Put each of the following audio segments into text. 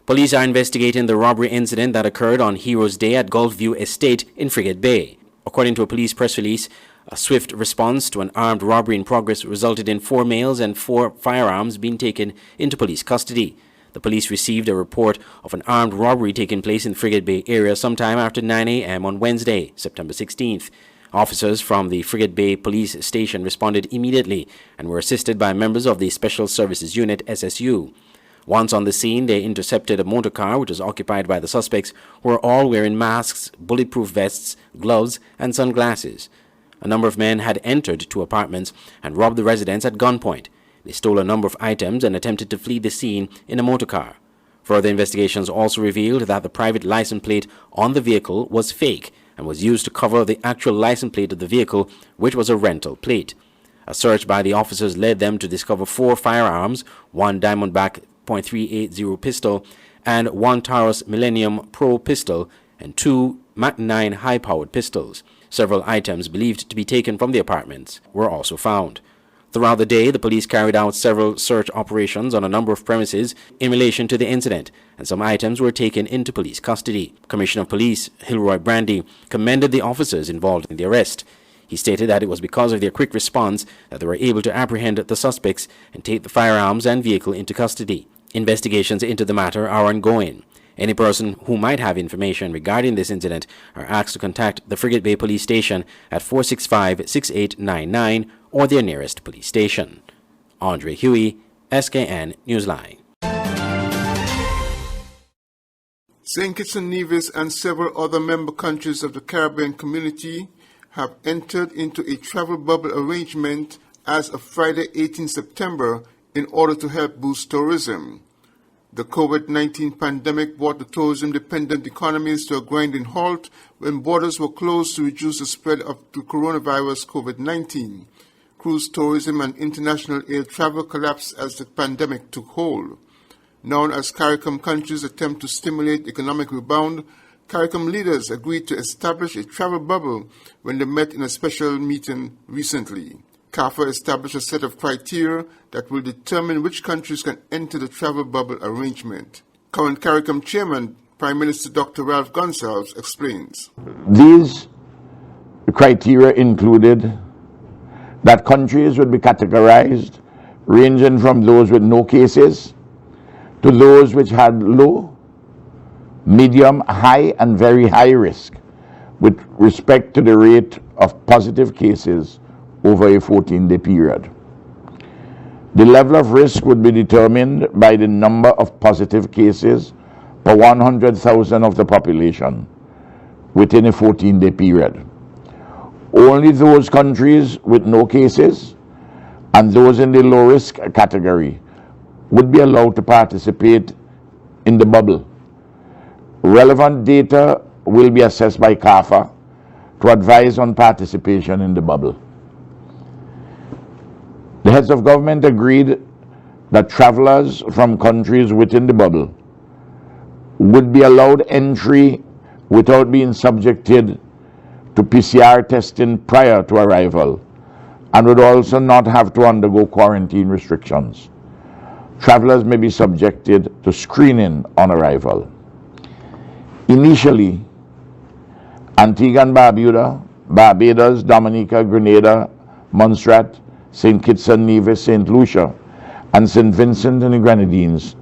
Police are investigating the robbery incident that occurred on Heroes Day at Gulfview Estate in Frigate Bay. According to a police press release, a swift response to an armed robbery in progress resulted in 4 males and 4 firearms being taken into police custody. The police received a report of an armed robbery taking place in the Frigate Bay area sometime after 9 a.m. on Wednesday, September 16th. Officers from the Frigate Bay Police Station responded immediately and were assisted by members of the Special Services Unit SSU. Once on the scene, they intercepted a motor car which was occupied by the suspects, who were all wearing masks, bulletproof vests, gloves, and sunglasses. A number of men had entered 2 apartments and robbed the residents at gunpoint. They stole a number of items and attempted to flee the scene in a motor car. Further investigations also revealed that the private license plate on the vehicle was fake and was used to cover the actual license plate of the vehicle, which was a rental plate. A search by the officers led them to discover 4 firearms, 1 Diamondback .380 pistol and 1 Taurus Millennium Pro pistol and 2 Mach 9 high-powered pistols. Several items believed to be taken from the apartments were also found. Throughout the day, the police carried out several search operations on a number of premises in relation to the incident, and some items were taken into police custody. Commissioner of Police Hilroy Brandy commended the officers involved in the arrest. He stated that it was because of their quick response that they were able to apprehend the suspects and take the firearms and vehicle into custody. Investigations into the matter are ongoing. Any person who might have information regarding this incident are asked to contact the Frigate Bay Police Station at 465-6899 or their nearest police station. Andre Huey, Skn Newsline. St. Kitts and Nevis and several other member countries of the Caribbean community have entered into a travel bubble arrangement as of Friday, 18 September, in order to help boost tourism. The COVID-19 pandemic brought the tourism-dependent economies to a grinding halt when borders were closed to reduce the spread of the coronavirus COVID-19. Cruise tourism and international air travel collapsed as the pandemic took hold. Now, as CARICOM countries attempt to stimulate economic rebound, CARICOM leaders agreed to establish a travel bubble when they met in a special meeting recently. CAFA established a set of criteria that will determine which countries can enter the travel bubble arrangement. Current CARICOM chairman, Prime Minister Dr. Ralph Gonsalves, explains. These criteria included that countries would be categorized ranging from those with no cases to those which had low, medium, high, and very high risk with respect to the rate of positive cases over a 14-day period. The level of risk would be determined by the number of positive cases per 100,000 of the population within a 14-day period. Only those countries with no cases and those in the low risk category would be allowed to participate in the bubble. Relevant data will be assessed by CAFA to advise on participation in the bubble. The heads of government agreed that travelers from countries within the bubble would be allowed entry without being subjected to PCR testing prior to arrival and would also not have to undergo quarantine restrictions. Travelers may be subjected to screening on arrival. Initially, Antigua and Barbuda, Barbados, Dominica, Grenada, Montserrat, St. Kitts and Nevis, St. Lucia, and St. Vincent and the Grenadines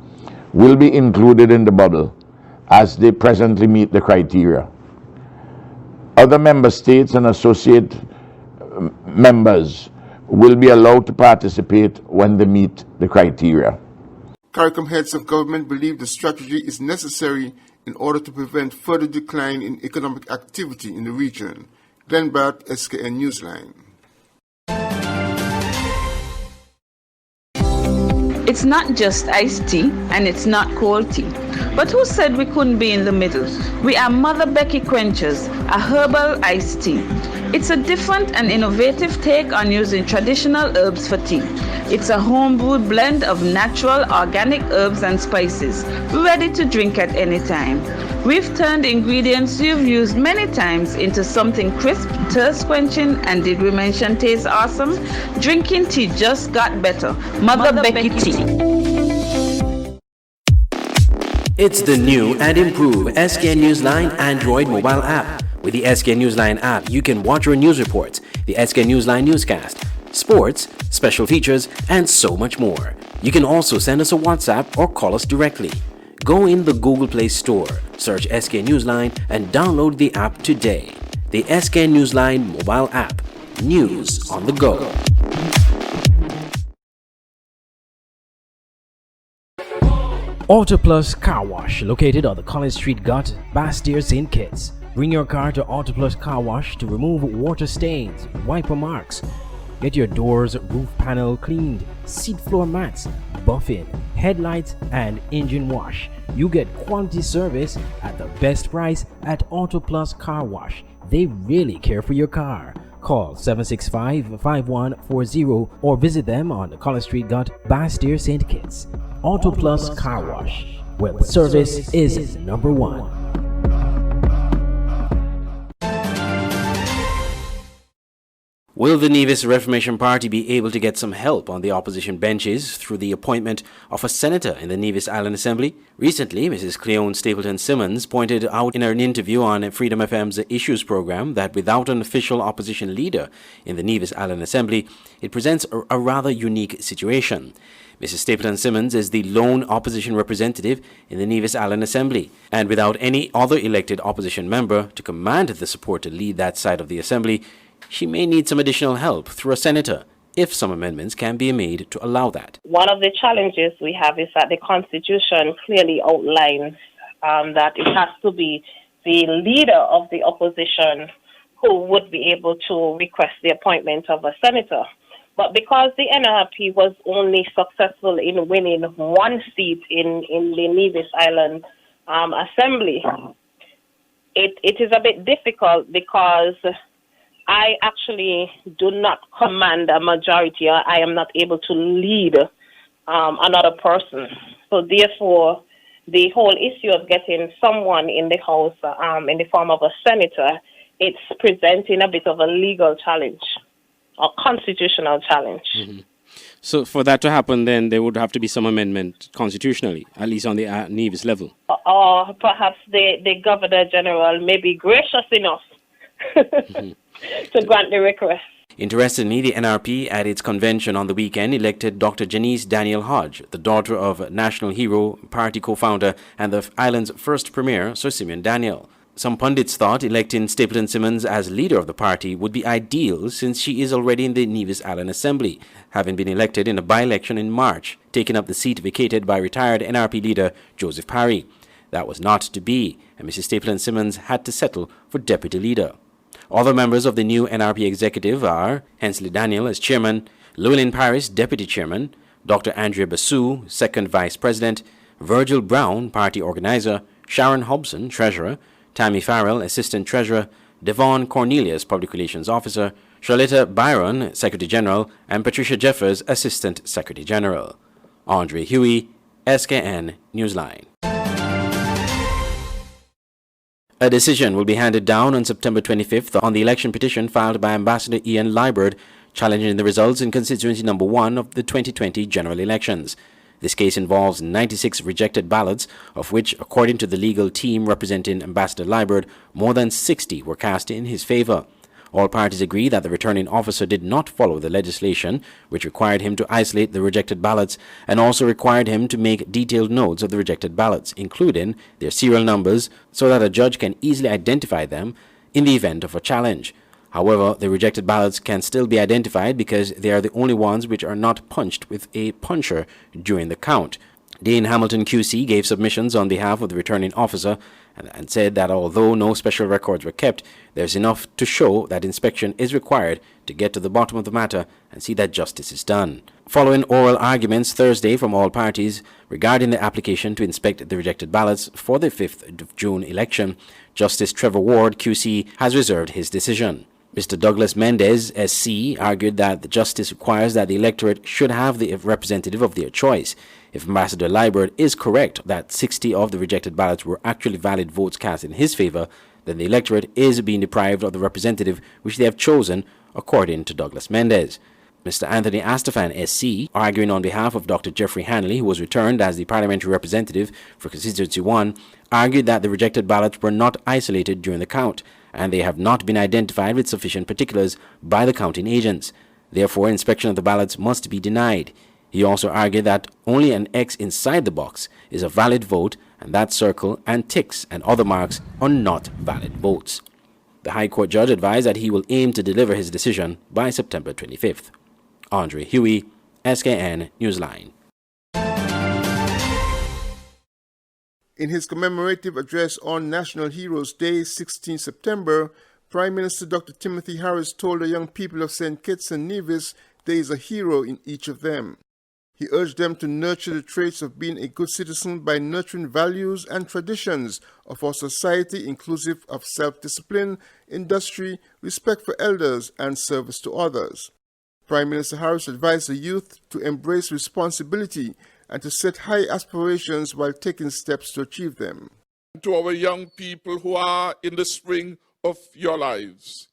will be included in the bubble as they presently meet the criteria. Other member states and associate members will be allowed to participate when they meet the criteria. CARICOM heads of government believe the strategy is necessary in order to prevent further decline in economic activity in the region. Glenn Bart, Skn Newsline. It's not just iced tea and it's not cold tea. But who said we couldn't be in the middle? We are Mother Becky Quenchers, a herbal iced tea. It's a different and innovative take on using traditional herbs for tea. It's a home-brewed blend of natural, organic herbs and spices, ready to drink at any time. We've turned ingredients you've used many times into something crisp, thirst-quenching, and did we mention taste awesome? Drinking tea just got better. Mother Becky Tea. It's the new and improved Skn Newsline Android mobile app. With the Skn Newsline app, you can watch your news reports, the Skn Newsline Newscast, sports, special features, and so much more. You can also send us a WhatsApp or call us directly. Go in the Google Play Store, search Skn Newsline, and download the app today. The Skn Newsline mobile app. News on the go. Auto Plus Car Wash, located on the College Street Gut, Bastille, St. Kitts. Bring your car to Auto Plus Car Wash to remove water stains, wiper marks. Get your doors, roof panel cleaned, seat floor mats, buffing, headlights, and engine wash. You get quality service at the best price at Auto Plus Car Wash. They really care for your car. Call 765-5140 or visit them on the College Street Gut, Bastille, St. Kitts. Auto Plus Car Wash, where the service is number one. Will the Nevis Reformation Party be able to get some help on the opposition benches through the appointment of a senator in the Nevis Island Assembly? Recently, Mrs. Cleone Stapleton Simmons pointed out in an interview on Freedom FM's Issues program that without an official opposition leader in the Nevis Island Assembly, it presents a rather unique situation. Mrs. Stapleton Simmons is the lone opposition representative in the Nevis Island Assembly, and without any other elected opposition member to command the support to lead that side of the Assembly, she may need some additional help through a senator, if some amendments can be made to allow that. One of the challenges we have is that the Constitution clearly outlines that it has to be the leader of the opposition who would be able to request the appointment of a senator. But because the NRP was only successful in winning one seat in the Nevis Island Assembly, it is a bit difficult because I actually do not command a majority. I am not able to lead another person. So therefore, the whole issue of getting someone in the House in the form of a senator, it's presenting a bit of a legal challenge, a constitutional challenge. Mm-hmm. So for that to happen, then there would have to be some amendment constitutionally, at least on the Nevis level. Or perhaps the Governor General may be gracious enough to grant the request. Interestingly, the NRP at its convention on the weekend elected Dr. Janice Daniel Hodge, the daughter of National Hero Party co-founder and the island's first premier, Sir Simeon Daniel. Some pundits thought electing Stapleton Simmons as leader of the party would be ideal since she is already in the Nevis Island Assembly, having been elected in a by-election in March, taking up the seat vacated by retired NRP leader Joseph Parry. That was not to be, and Mrs. Stapleton Simmons had to settle for deputy leader. Other members of the new NRP executive are Hensley Daniel as chairman, Llewellyn Paris deputy chairman, Dr. Andrea Basu, second vice president, Virgil Brown, party organizer, Sharon Hobson, treasurer, Tammy Farrell, assistant treasurer, Devon Cornelius, public relations officer, Charlotta Byron, secretary general, and Patricia Jeffers, assistant secretary general. Andre Huey, Skn Newsline. A decision will be handed down on September 25th on the election petition filed by Ambassador Ian Liburd challenging the results in constituency number 1 of the 2020 general elections. This case involves 96 rejected ballots, of which, according to the legal team representing Ambassador Liburd, more than 60 were cast in his favor. All parties agree that the returning officer did not follow the legislation, which required him to isolate the rejected ballots and also required him to make detailed notes of the rejected ballots, including their serial numbers, so that a judge can easily identify them in the event of a challenge. However, the rejected ballots can still be identified because they are the only ones which are not punched with a puncher during the count. Dane Hamilton QC gave submissions on behalf of the returning officer and said that although no special records were kept, there's enough to show that inspection is required to get to the bottom of the matter and see that justice is done. Following oral arguments Thursday from all parties regarding the application to inspect the rejected ballots for the 5th of June election, Justice Trevor Ward QC has reserved his decision. Mr. Douglas Mendez, SC, argued that the justice requires that the electorate should have the representative of their choice. If Ambassador Liburd is correct that 60 of the rejected ballots were actually valid votes cast in his favor, then the electorate is being deprived of the representative which they have chosen, according to Douglas Mendez. Mr. Anthony Astafan, SC, arguing on behalf of Dr. Jeffrey Hanley, who was returned as the parliamentary representative for Constituency 1, argued that the rejected ballots were not isolated during the count, and they have not been identified with sufficient particulars by the counting agents. Therefore, inspection of the ballots must be denied. He also argued that only an X inside the box is a valid vote, and that circle and ticks and other marks are not valid votes. The High Court judge advised that he will aim to deliver his decision by September 25th. Andre Huey, Skn Newsline. In his commemorative address on National Heroes Day, 16 September, Prime Minister Dr. Timothy Harris told the young people of St. Kitts and Nevis there is a hero in each of them. He urged them to nurture the traits of being a good citizen by nurturing values and traditions of our society inclusive of self-discipline, industry, respect for elders, and service to others. Prime Minister Harris advised the youth to embrace responsibility and to set high aspirations while taking steps to achieve them. To our young people who are in the spring of your lives,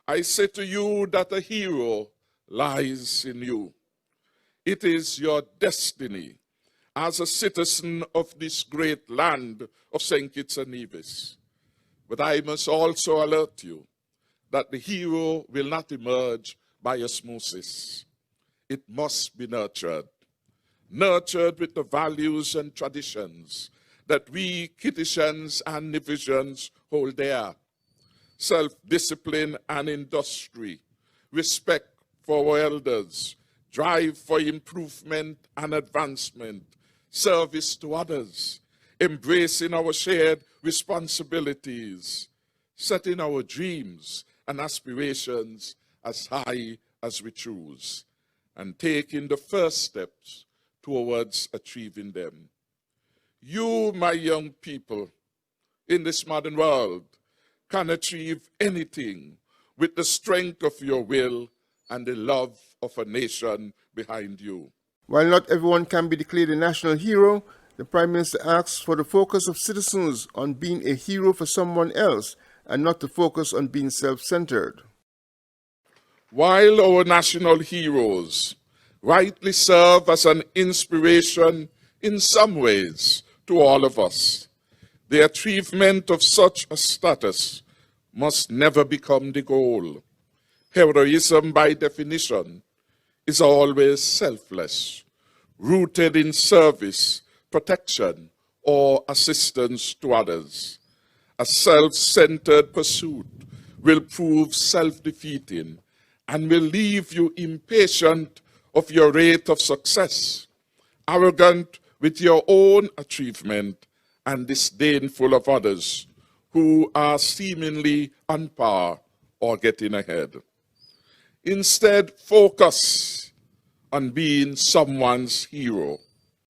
I say to you that a hero lies in you. It is your destiny as a citizen of this great land of St. Kitts and Nevis. But I must also alert you that the hero will not emerge by osmosis. It must be nurtured with the values and traditions that we Kittitians and Nevisians hold dear. Self-discipline and industry, respect for our elders, drive for improvement and advancement, service to others, embracing our shared responsibilities, setting our dreams and aspirations as high as we choose, and taking the first steps towards achieving them. You, my young people, in this modern world, can achieve anything with the strength of your will and the love of a nation behind you. While not everyone can be declared a national hero, the Prime Minister asks for the focus of citizens on being a hero for someone else and not to focus on being self-centered. While our national heroes rightly serve as an inspiration in some ways to all of us, the achievement of such a status must never become the goal. Heroism, by definition, is always selfless, rooted in service, protection, or assistance to others. A self-centered pursuit will prove self-defeating and will leave you impatient of your rate of success, arrogant with your own achievement, and disdainful of others who are seemingly on par or getting ahead. Instead, focus on being someone's hero.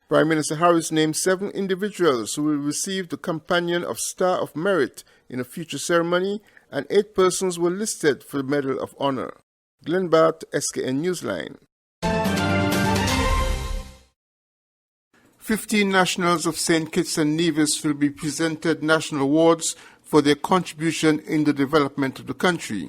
Prime Minister Harris named 7 individuals who will receive the Companion of Star of Merit in a future ceremony, and 8 persons were listed for the Medal of Honor. Glenn Bart, Skn Newsline. 15 nationals of St. Kitts and Nevis will be presented national awards for their contribution in the development of the country.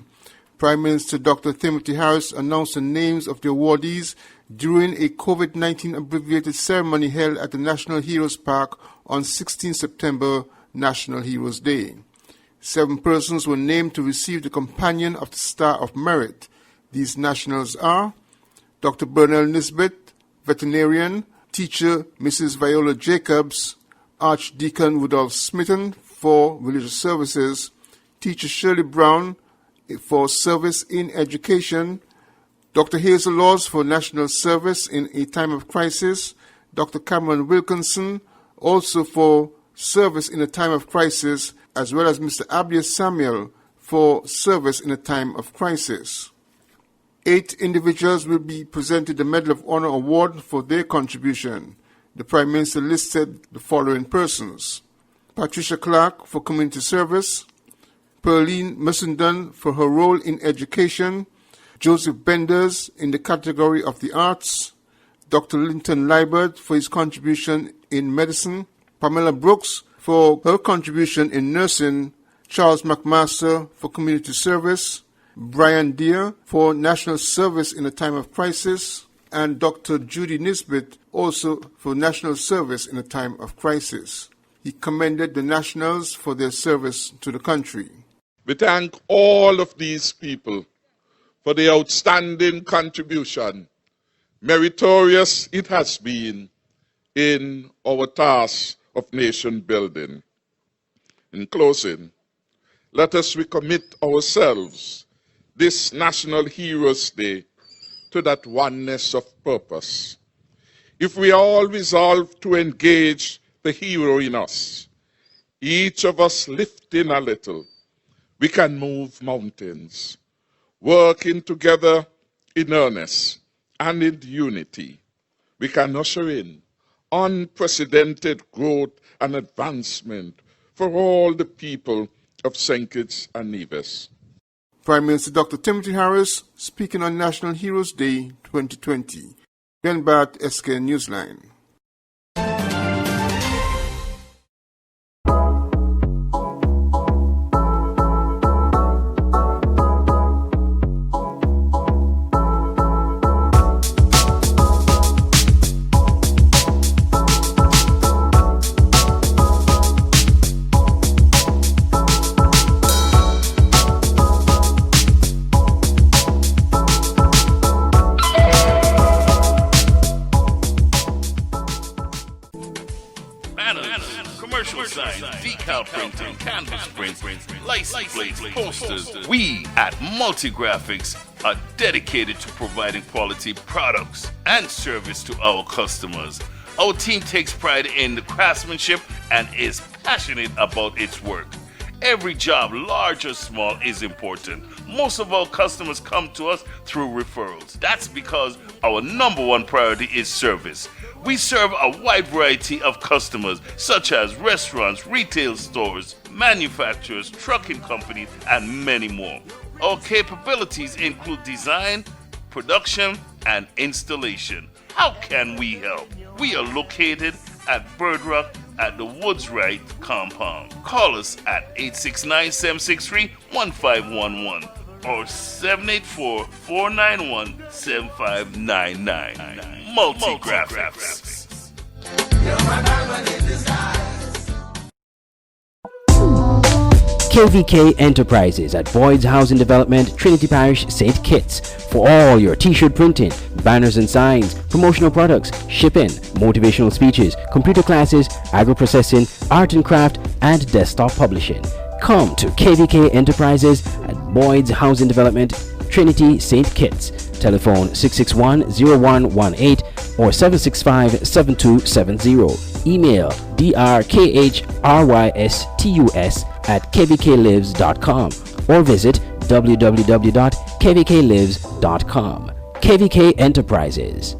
Prime Minister Dr. Timothy Harris announced the names of the awardees during a COVID-19 abbreviated ceremony held at the National Heroes Park on 16 September, National Heroes Day. 7 persons were named to receive the Companion of the Star of Merit. These nationals are Dr. Bernal Nisbet, veterinarian, teacher Mrs. Viola Jacobs, Archdeacon Rudolph Smitten for religious services, teacher Shirley Brown for service in education, Dr. Hazel Laws for national service in a time of crisis, Dr. Cameron Wilkinson also for service in a time of crisis, as well as Mr. Abias Samuel for service in a time of crisis. 8 individuals will be presented the Medal of Honor Award for their contribution. The Prime Minister listed the following persons: Patricia Clark for community service, Pearline Mussenden for her role in education, Joseph Benders in the category of the arts, Dr. Linton Liebert for his contribution in medicine, Pamela Brooks for her contribution in nursing, Charles McMaster for community service, Brian Deere for National Service in a Time of Crisis, and Dr. Judy Nisbet also for National Service in a Time of Crisis. He commended the nationals for their service to the country. We thank all of these people for the outstanding contribution. Meritorious it has been in our task of nation building. In closing, let us recommit ourselves this National Heroes Day to that oneness of purpose. If we are all resolved to engage the hero in us, each of us lifting a little, we can move mountains, working together in earnest and in unity. We can usher in unprecedented growth and advancement for all the people of St. Kitts and Nevis. Prime Minister Dr. Timothy Harris speaking on National Heroes Day 2020. Ben Bart, Skn Newsline. Decal printing, canvas prints, license plates, posters. We at Multigraphics are dedicated to providing quality products and service to our customers. Our team takes pride in the craftsmanship and is passionate about its work. Every job, large or small, is important. Most of our customers come to us through referrals. That's because our number one priority is service. We serve a wide variety of customers, such as restaurants, retail stores, manufacturers, trucking companies, and many more. Our capabilities include design, production, and installation. How can we help? We are located at Bird Rock at the Woods Right compound. Call us at 869-763-1511 or 784-491-7599. Multigraphics. KVK Enterprises at Boyd's Housing Development, Trinity Parish, St. Kitts. For all your t-shirt printing, banners and signs, promotional products, shipping, motivational speeches, computer classes, agro-processing, art and craft, and desktop publishing. Come to KVK Enterprises at Boyd's Housing Development, Trinity, St. Kitts. Telephone 661-0118 or 765-7270. Email drkhrystus@kvklives.com or visit www.kvklives.com. KVK Enterprises.